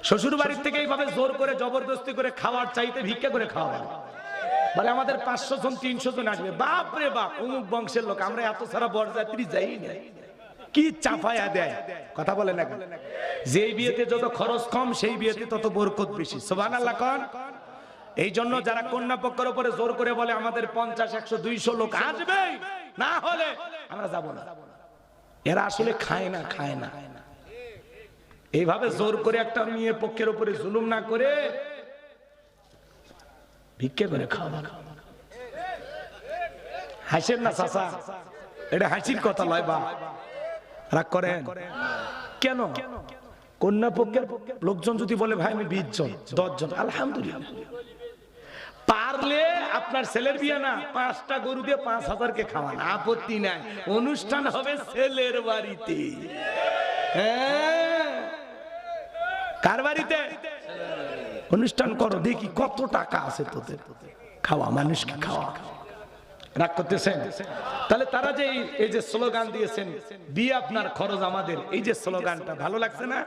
শ্বশুর বাড়ির থেকে এইভাবে জোর করে জবরদস্তি করে খাওয়ার চাইতে ভিক্ষা করে খাওয়া বলে আমাদের 500 জন 300 জন আসবে, বাপ রে বাপ অমুক বংশের লোক, আমরা এত সারা বরযাত্রী যাই না, কি চাপায়া দেয় কথা বলে না। যেই বিয়েতে যত খরচ কম সেই বিয়েতে তত বরকত বেশি, সুবহানাল্লাহ কোন। এই জন্য যারা কন্যা পক্ষের উপরে জোর করে বলে আমাদের 50 100 200 লোক আসবে, না হলে আমরা যাব না, এরা আসলে খায় না। এইভাবে জোর করে একটা মেয়ে পক্ষের উপরে জুলুম না করে ভিক্ষা করে খাওয়া। হাসেন না চাচা, এটা হাসির কথা লয়, বা রাগ করেন কেন? কন্যা পক্ষের লোকজন যদি বলে ভাই আমি 20 জন 10 জন, আলহামদুলিল্লাহ। পারলে আপনার ছেলের বিয়ে না 5টা গরু দিয়ে 5000 কে খাওয়ান, আপত্তি নাই, অনুষ্ঠান হবে ছেলের বাড়িতে। হ্যাঁ, কার বাড়িতে অনুষ্ঠান করো, দেখি কত টাকা আছে তোদের, খাওয়া, মানুষকে খাওয়া। রাগ করতেছেন? তাহলে তারা যে এই যে স্লোগান দিয়েছেন বিয়ে আপনার খরচ আমাদের, এই যে স্লোগানটা ভালো লাগছে না?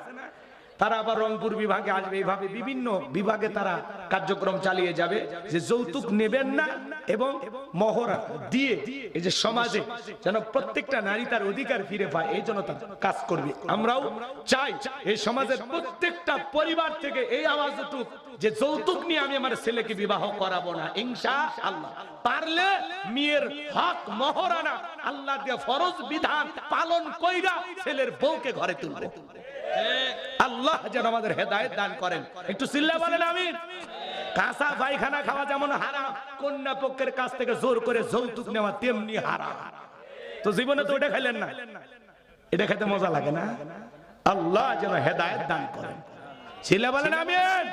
তারা আবার রংপুর বিভাগে আসবে, এইভাবে বিভিন্ন বিভাগে তারা কার্যক্রম চালিয়ে যাবে যে যৌতুক নেবেন না এবং মহরা দিয়ে এই যে সমাজে যেন প্রত্যেকটা নারী তার অধিকার ফিরে পায়, এই জন্য তারা কাজ করবে। আমরাও চাই এই সমাজের প্রত্যেকটা পরিবার থেকে এই আওয়াজ উঠুক যে যৌতুক নিয়ে আমি আমার ছেলেকে বিবাহ করাবো না, ইনশাআল্লাহ। পারলে মেয়ের হক মহরানা আল্লাহ দিয়ে ফরজ বিধান পালন কইরা ছেলের বউকে ঘরে তুলবো। আল্লাহ যেন আমাদের হেদায়েত দান করেন, একটু চিল্লা বলেন আমিন। কাঁচা পায়খানা খাওয়া যেমন হারাম, কন্যা পক্ষের কাছ থেকে জোর করে যৌতুক নেওয়া তেমনি হারাম। তো জীবনে তো এটা খাইলেন না, এটা খেতে মজা লাগে না? আল্লাহ যেন হেদায়েত দান করেন, চিল্লা বলেন আমিন।